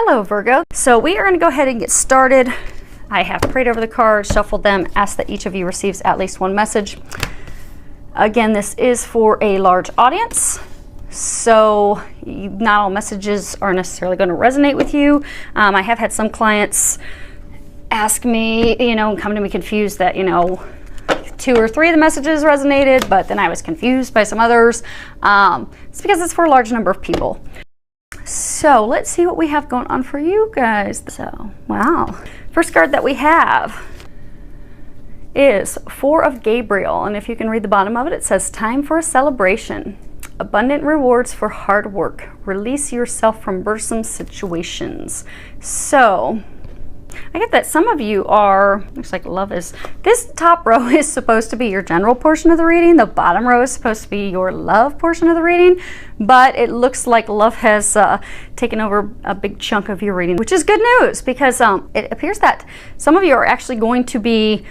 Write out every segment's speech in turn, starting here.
Hello Virgo. So we are going to go ahead and get started. I have prayed over the cards, shuffled them, asked that each of you receives at least one message. Again, this is for a large audience, so not all messages are necessarily going to resonate with you. I have had some clients ask me, come to me confused that, 2 or 3 of the messages resonated, but then I was confused by some others. It's because it's for a large number of people. So let's see what we have going on for you guys. So, wow. First card that we have is 4 of Gabriel. And if you can read the bottom of it, it says, time for a celebration. Abundant rewards for hard work. Release yourself from burdensome situations. So, I get that some of you are, looks like love is, this top row is supposed to be your general portion of the reading. The bottom row is supposed to be your love portion of the reading. But it looks like love has taken over a big chunk of your reading, which is good news because it appears that some of you are actually going to be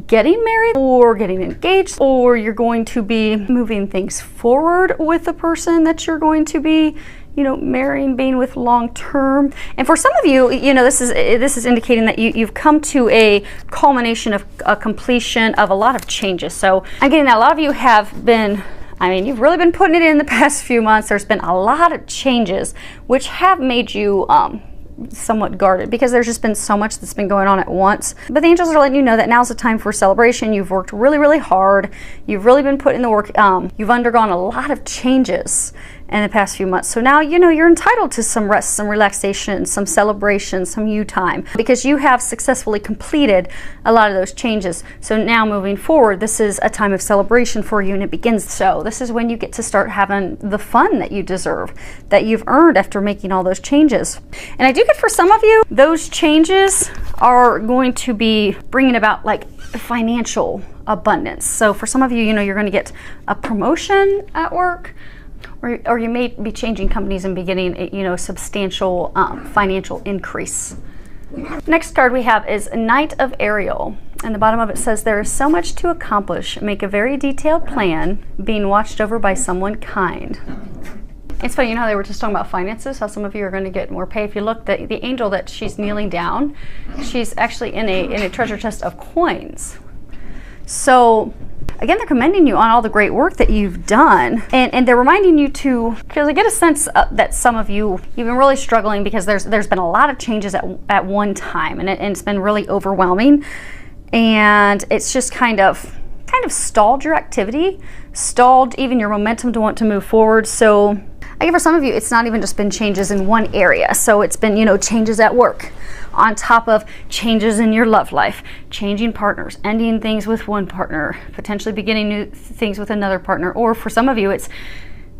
getting married or getting engaged, or you're going to be moving things forward with the person that you're going to be marrying, being with long term. And for some of you, this is indicating that you've come to a culmination of a completion of a lot of changes. So I'm getting that a lot of you have been, you've really been putting it in the past few months. There's been a lot of changes which have made you somewhat guarded because there's just been so much that's been going on at once. But the angels are letting you know that now's the time for celebration. You've worked really, really hard. You've really been putting the work. You've undergone a lot of changes in the past few months. So now, you're entitled to some rest, some relaxation, some celebration, some you time, because you have successfully completed a lot of those changes. So now moving forward, this is a time of celebration for you, and it begins. So this is when you get to start having the fun that you deserve, that you've earned after making all those changes. And I do get for some of you, those changes are going to be bringing about like financial abundance. So for some of you, you're going to get a promotion at work, or you may be changing companies and be getting a substantial financial increase. Next card we have is Knight of Ariel, and the bottom of it says, there is so much to accomplish. Make a very detailed plan, being watched over by someone kind. It's funny, how they were just talking about finances, how some of you are going to get more pay. If you look, the angel that she's kneeling down, she's actually in a treasure chest of coins. So again, they're commending you on all the great work that you've done, and they're reminding you to, because I get a sense that some of you, you've been really struggling because there's been a lot of changes at one time, and it's been really overwhelming, and it's just kind of stalled your activity, stalled even your momentum to want to move forward. So I think for some of you, it's not even just been changes in one area. So it's been, changes at work, on top of changes in your love life, changing partners, ending things with one partner, potentially beginning new things with another partner. Or for some of you, it's,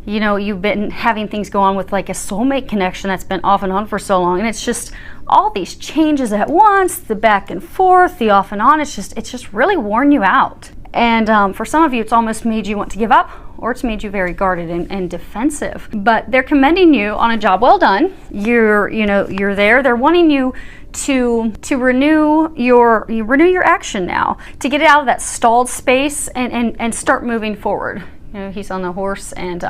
you've been having things go on with like a soulmate connection that's been off and on for so long. And it's just all these changes at once, the back and forth, the off and on. It's just really worn you out. And for some of you, it's almost made you want to give up, or it's made you very guarded and defensive. But they're commending you on a job well done. You're there. They're wanting you to renew your action now, to get out of that stalled space and start moving forward. He's on the horse, and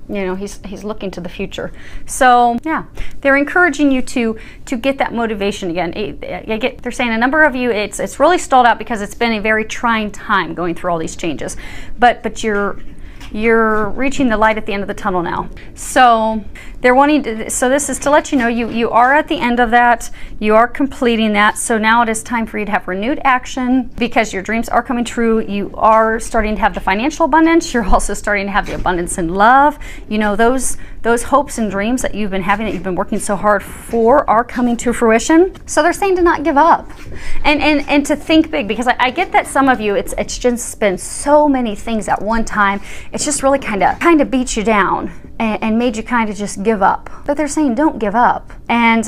he's looking to the future. So yeah, they're encouraging you to get that motivation again. They're saying a number of you, it's really stalled out because it's been a very trying time going through all these changes, but you're reaching the light at the end of the tunnel now. So they're wanting to, so this is to let you know you are at the end of that. You are completing that. So now it is time for you to have renewed action because your dreams are coming true. You are starting to have the financial abundance. You're also starting to have the abundance in love. Those hopes and dreams that you've been having, that you've been working so hard for, are coming to fruition. So they're saying to not give up and to think big, because I get that some of you, it's just been so many things at one time. It's just really kind of beat you down and made you kind of just give up. But they're saying don't give up, and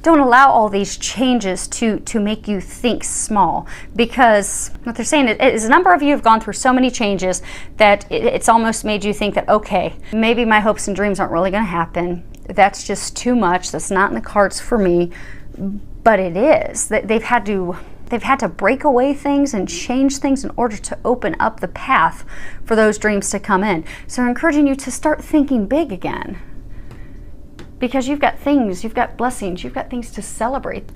don't allow all these changes to make you think small, because what they're saying is a number of you have gone through so many changes that it's almost made you think that, okay, maybe my hopes and dreams aren't really going to happen. That's just too much. That's not in the cards for me. But it is. They've had to break away things and change things in order to open up the path for those dreams to come in. So they're encouraging you to start thinking big again. because you've got things, you've got blessings, you've got things to celebrate.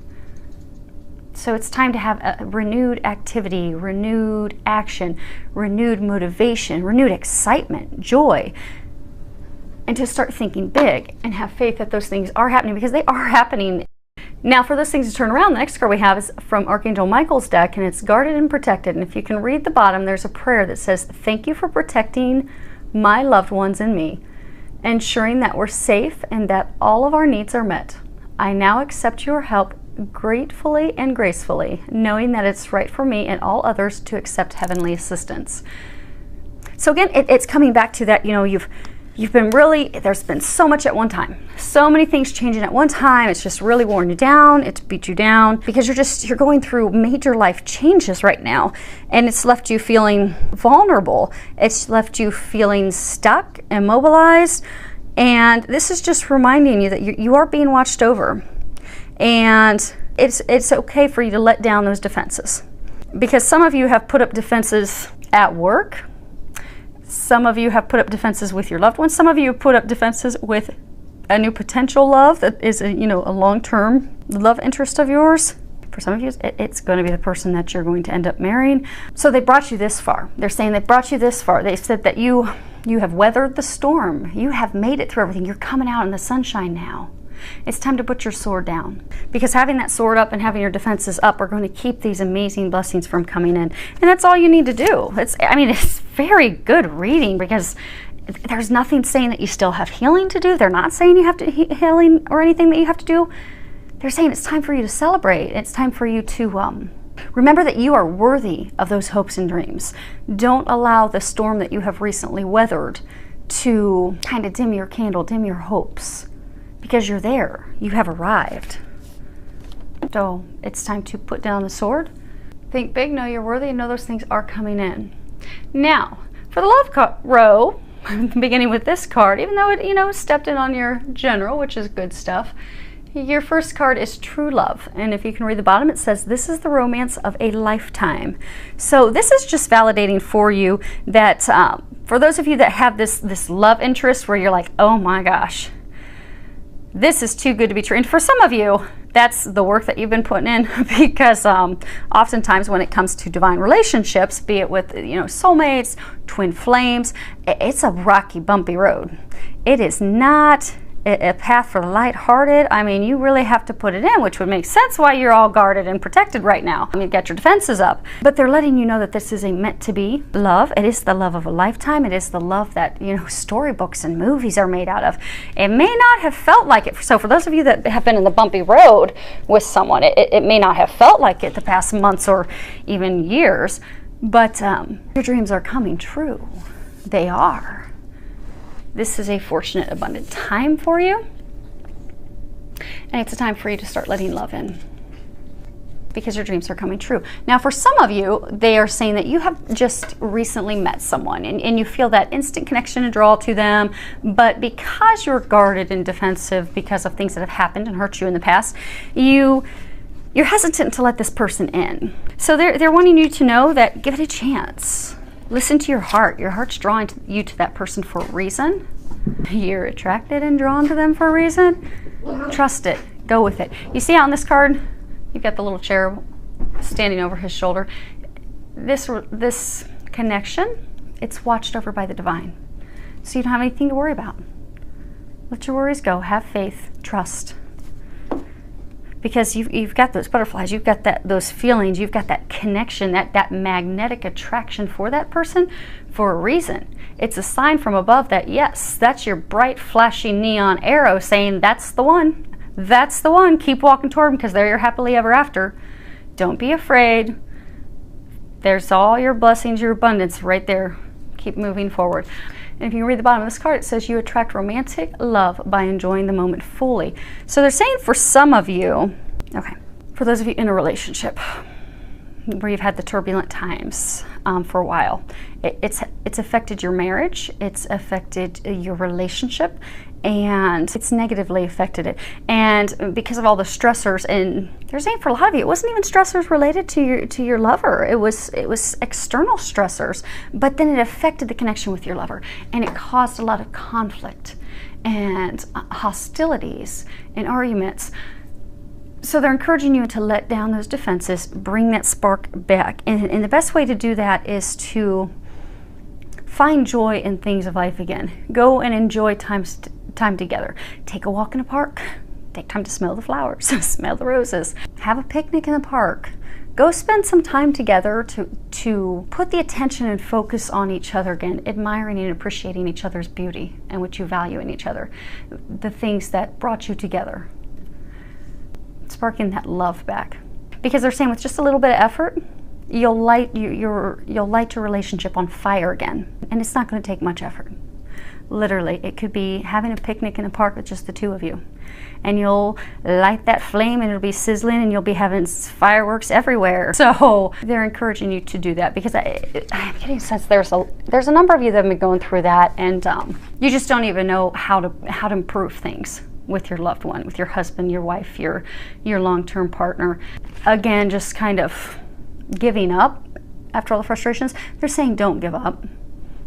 So it's time to have a renewed activity, renewed action, renewed motivation, renewed excitement, joy, and to start thinking big and have faith that those things are happening, because they are happening. Now, for those things to turn around, the next card we have is from Archangel Michael's deck, and it's guarded and protected. And if you can read the bottom, there's a prayer that says, "Thank you for protecting my loved ones and me, ensuring that we're safe and that all of our needs are met. I now accept your help gratefully and gracefully, knowing that it's right for me and all others to accept heavenly assistance." So again, it's coming back to that, you know, you've been really, there's been so much at one time, so many things changing at one time. It's just really worn you down. It's beat you down because you're going through major life changes right now, and it's left you feeling vulnerable. It's left you feeling stuck, immobilized, and this is just reminding you that you are being watched over. And it's okay for you to let down those defenses, because some of you have put up defenses at work. Some of you have put up defenses with your loved ones. Some of you have put up defenses with a new potential love that is a long-term love interest of yours. For some of you, it's going to be the person that you're going to end up marrying. So they brought you this far. They're saying they brought you this far. They said that you have weathered the storm. You have made it through everything. You're coming out in the sunshine now. It's time to put your sword down, because having that sword up and having your defenses up are going to keep these amazing blessings from coming in. And that's all you need to do. It's very good reading, because there's nothing saying that you still have healing to do. They're not saying you have to healing or anything that you have to do. They're saying it's time for you to celebrate. It's time for you to remember that you are worthy of those hopes and dreams. Don't allow the storm that you have recently weathered to kind of dim your candle, dim your hopes. Because you're there, you have arrived. So it's time to put down the sword, think big, know you're worthy, and know those things are coming in. Now, for the love row, beginning with this card, even though it stepped in on your general, which is good stuff, your first card is true love. And if you can read the bottom, it says, "This is the romance of a lifetime." So this is just validating for you that for those of you that have this love interest where you're like, oh my gosh, this is too good to be true. And for some of you, that's the work that you've been putting in, because oftentimes when it comes to divine relationships, be it with soulmates, twin flames, it's a rocky, bumpy road. It is not a path for the lighthearted. I mean, you really have to put it in, which would make sense why you're all guarded and protected right now. I mean, you've got your defenses up, but they're letting you know that this is a meant to be love. It is the love of a lifetime. It is the love that storybooks and movies are made out of. It may not have felt like it. So for those of you that have been in the bumpy road with someone, it may not have felt like it the past months or even years, but your dreams are coming true. They are. This is a fortunate, abundant time for you. And it's a time for you to start letting love in, because your dreams are coming true. Now, for some of you, they are saying that you have just recently met someone and you feel that instant connection and draw to them, but because you're guarded and defensive because of things that have happened and hurt you in the past, you're hesitant to let this person in. So they're wanting you to know that give it a chance. Listen to your heart. Your heart's drawing you to that person for a reason. You're attracted and drawn to them for a reason. Trust it. Go with it. You see on this card, you've got the little cherub standing over his shoulder. This connection, it's watched over by the divine. So you don't have anything to worry about. Let your worries go. Have faith. Trust. Because you've got those butterflies, you've got those feelings, you've got that connection, that magnetic attraction for that person for a reason. It's a sign from above that, yes, that's your bright, flashing neon arrow saying, that's the one. That's the one. Keep walking toward them, because they're your happily ever after. Don't be afraid. There's all your blessings, your abundance right there. Keep moving forward. And if you read the bottom of this card, it says you attract romantic love by enjoying the moment fully. So they're saying for some of you, okay, for those of you in a relationship where you've had the turbulent times for a while, it's affected your marriage, it's affected your relationship, and it's negatively affected it. And because of all the stressors, and they're saying for a lot of you, it wasn't even stressors related to your lover. It was external stressors, but then it affected the connection with your lover, and it caused a lot of conflict. and hostilities and arguments. So they're encouraging you to let down those defenses, bring that spark back. And the best way to do that is to find joy in things of life again. Go and enjoy time together. Take a walk in a park. Take time to smell the flowers, smell the roses. Have a picnic in the park. Go spend some time together to put the attention and focus on each other again, admiring and appreciating each other's beauty and what you value in each other, the things that brought you together. Sparking that love back, because they're saying with just a little bit of effort, you'll light your relationship on fire again, and it's not going to take much effort. Literally, it could be having a picnic in a park with just the two of you, and you'll light that flame, and it'll be sizzling, and you'll be having fireworks everywhere. So they're encouraging you to do that, because I'm getting a sense there's a number of you that have been going through that, and you just don't even know how to improve things with your loved one, with your husband, your wife, your long-term partner. Again, just kind of giving up after all the frustrations. They're saying don't give up.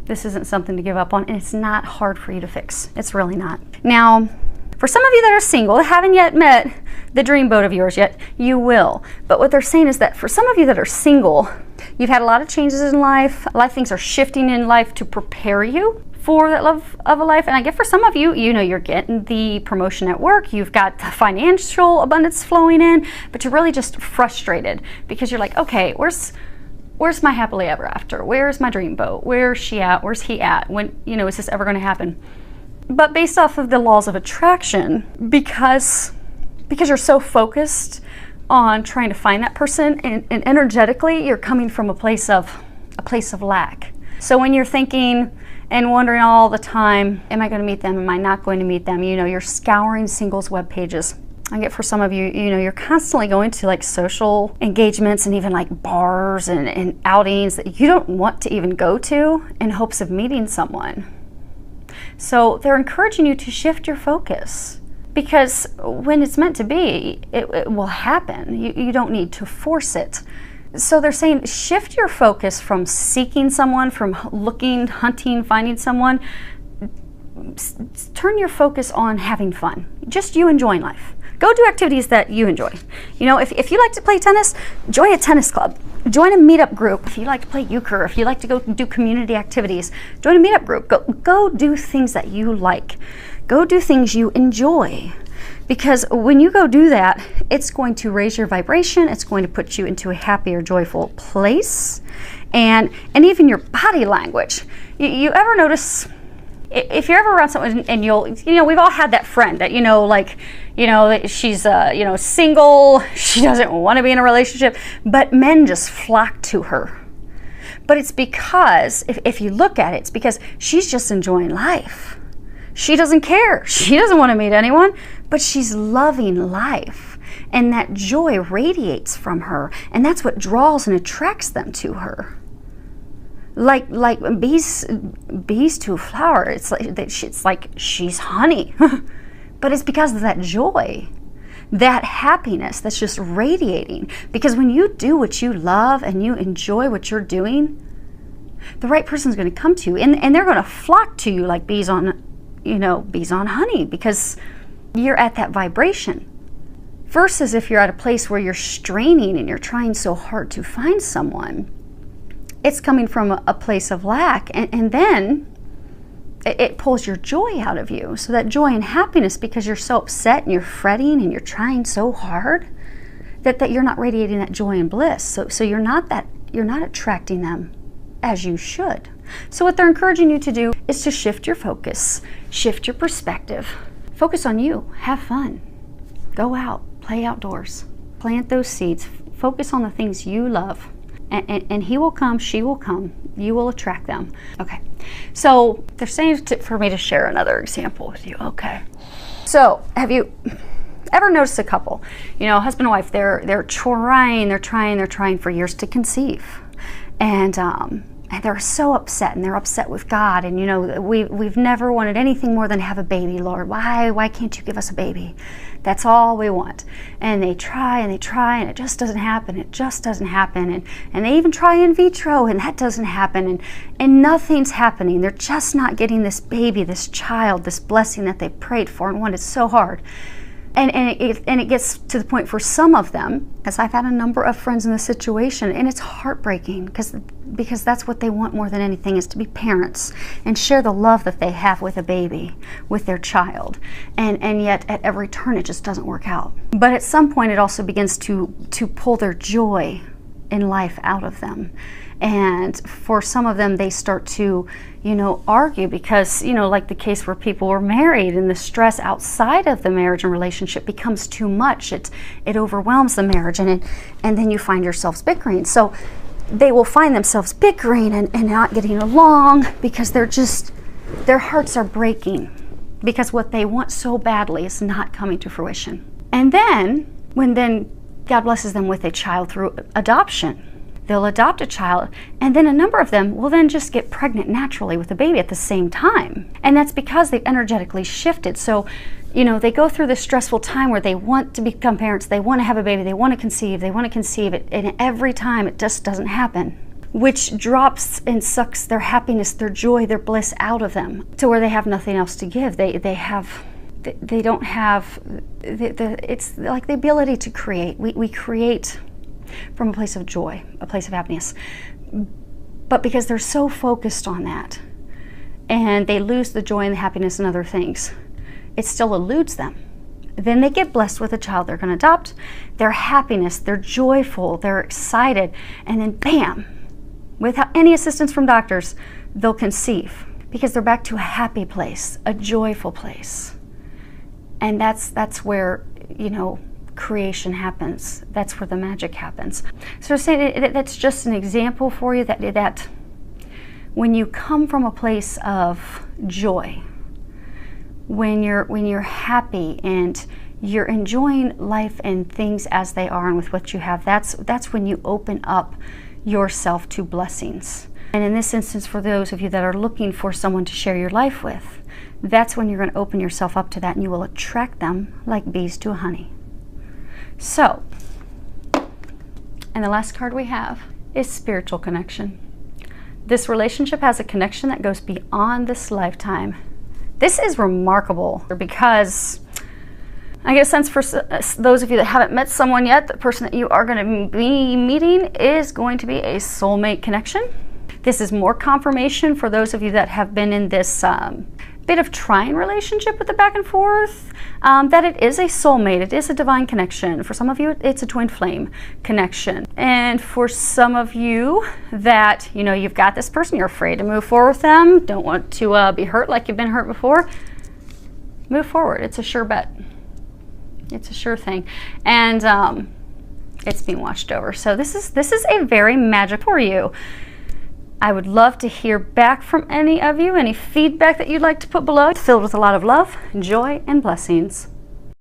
This isn't something to give up on, and it's not hard for you to fix. It's really not. Now, for some of you that are single, haven't yet met the dream boat of yours yet, you will. But what they're saying is that for some of you that are single, you've had a lot of changes in life. A lot of things are shifting in life to prepare you for that love of a life. And I get for some of you, you know, you're getting the promotion at work, you've got the financial abundance flowing in, but you're really just frustrated because you're like, okay, where's my happily ever after? Where's my dream boat? Where's she at? Where's he at? When, you know, is this ever going to happen? But based off of the laws of attraction, because you're so focused on trying to find that person, and energetically you're coming from a place of lack. So when you're thinking and wondering all the time, am I going to meet them? Am I not going to meet them? You know, you're scouring singles web pages. I get for some of you, you know, you're constantly going to like social engagements and even like bars and outings that you don't want to even go to in hopes of meeting someone. So they're encouraging you to shift your focus, because when it's meant to be, it will happen. You don't need to force it. So they're saying shift your focus from seeking someone, from looking, hunting, finding someone. Turn your focus on having fun. Just you enjoying life. Go do activities that you enjoy. You know, if you like to play tennis, join a tennis club. Join a meetup group. If you like to play euchre, if you like to go do community activities, join a meetup group. Go do things that you like. Go do things you enjoy. Because when you go do that, it's going to raise your vibration. It's going to put you into a happier, joyful place. And even your body language. You ever notice, if you're ever around someone and we've all had that friend that, she's, single, she doesn't want to be in a relationship, but men just flock to her. But it's because, if you look at it, it's because she's just enjoying life. She doesn't care. She doesn't want to meet anyone, but she's loving life. And that joy radiates from her. And that's what draws and attracts them to her. Like bees to a flower. It's like she's honey. But it's because of that joy, that happiness that's just radiating. Because when you do what you love and you enjoy what you're doing, the right person's going to come to you. And they're going to flock to you like bees on honey, because you're at that vibration. Versus if you're at a place where you're straining and you're trying so hard to find someone, it's coming from a place of lack, and then it pulls your joy out of you. So that joy and happiness, because you're so upset and you're fretting and you're trying so hard, that you're not radiating that joy and bliss. So you're not attracting them as you should. So what they're encouraging you to do is to shift your focus, shift your perspective, focus on you, have fun, go out, play outdoors, plant those seeds, focus on the things you love, and he will come, she will come, you will attract them. Okay, so they're saying for me to share another example with you. Okay, so have you ever noticed a couple, husband and wife, they're trying for years to conceive, and and they're so upset, and they're upset with God, and we've never wanted anything more than to have a baby, Lord. Why can't you give us a baby? That's all we want. And they try and they try, and it just doesn't happen. It just doesn't happen. And they even try in vitro, and that doesn't happen. And nothing's happening. They're just not getting this baby, this child, this blessing that they prayed for and wanted so hard. And it gets to the point for some of them, as I've had a number of friends in this situation, and it's heartbreaking because that's what they want more than anything, is to be parents and share the love that they have with a baby, with their child. And yet at every turn it just doesn't work out. But at some point it also begins to pull their joy in life out of them. And for some of them, they start to, argue because, like the case where people were married and the stress outside of the marriage and relationship becomes too much. It overwhelms the marriage, and then you find yourselves bickering. So they will find themselves bickering and not getting along because their hearts are breaking because what they want so badly is not coming to fruition. And then, when God blesses them with a child through adoption, they'll adopt a child, and then a number of them will then just get pregnant naturally with a baby at the same time. And that's because they've energetically shifted. So, they go through this stressful time where they want to become parents, they want to have a baby, they want to conceive it, and every time it just doesn't happen, which drops and sucks their happiness, their joy, their bliss out of them to where they have nothing else to give. They don't have, it's like the ability to create. We create from a place of joy, a place of happiness. But because they're so focused on that, and they lose the joy and the happiness in other things, it still eludes them. Then they get blessed with a child they're going to adopt. Their happiness, they're joyful, they're excited, and then bam, without any assistance from doctors, they'll conceive because they're back to a happy place, a joyful place. And that's where, creation happens. That's where the magic happens. So that's just an example for you that when you come from a place of joy, when you're happy and you're enjoying life and things as they are and with what you have, that's when you open up yourself to blessings. And in this instance, for those of you that are looking for someone to share your life with, that's when you're going to open yourself up to that, and you will attract them like bees to honey. So, and the last card we have is spiritual connection. This relationship has a connection that goes beyond this lifetime. This is remarkable because I get a sense for those of you that haven't met someone yet, the person that you are going to be meeting is going to be a soulmate connection. This is more confirmation for those of you that have been in this bit of trying relationship with the back and forth, that it is a soulmate, it is a divine connection. For some of you, it's a twin flame connection. And for some of you that, you've got this person, you're afraid to move forward with them, don't want to be hurt like you've been hurt before, move forward. It's a sure bet. It's a sure thing. And it's being watched over. So this is a very magic for you. I would love to hear back from any of you, any feedback that you'd like to put below. It's filled with a lot of love, joy, and blessings.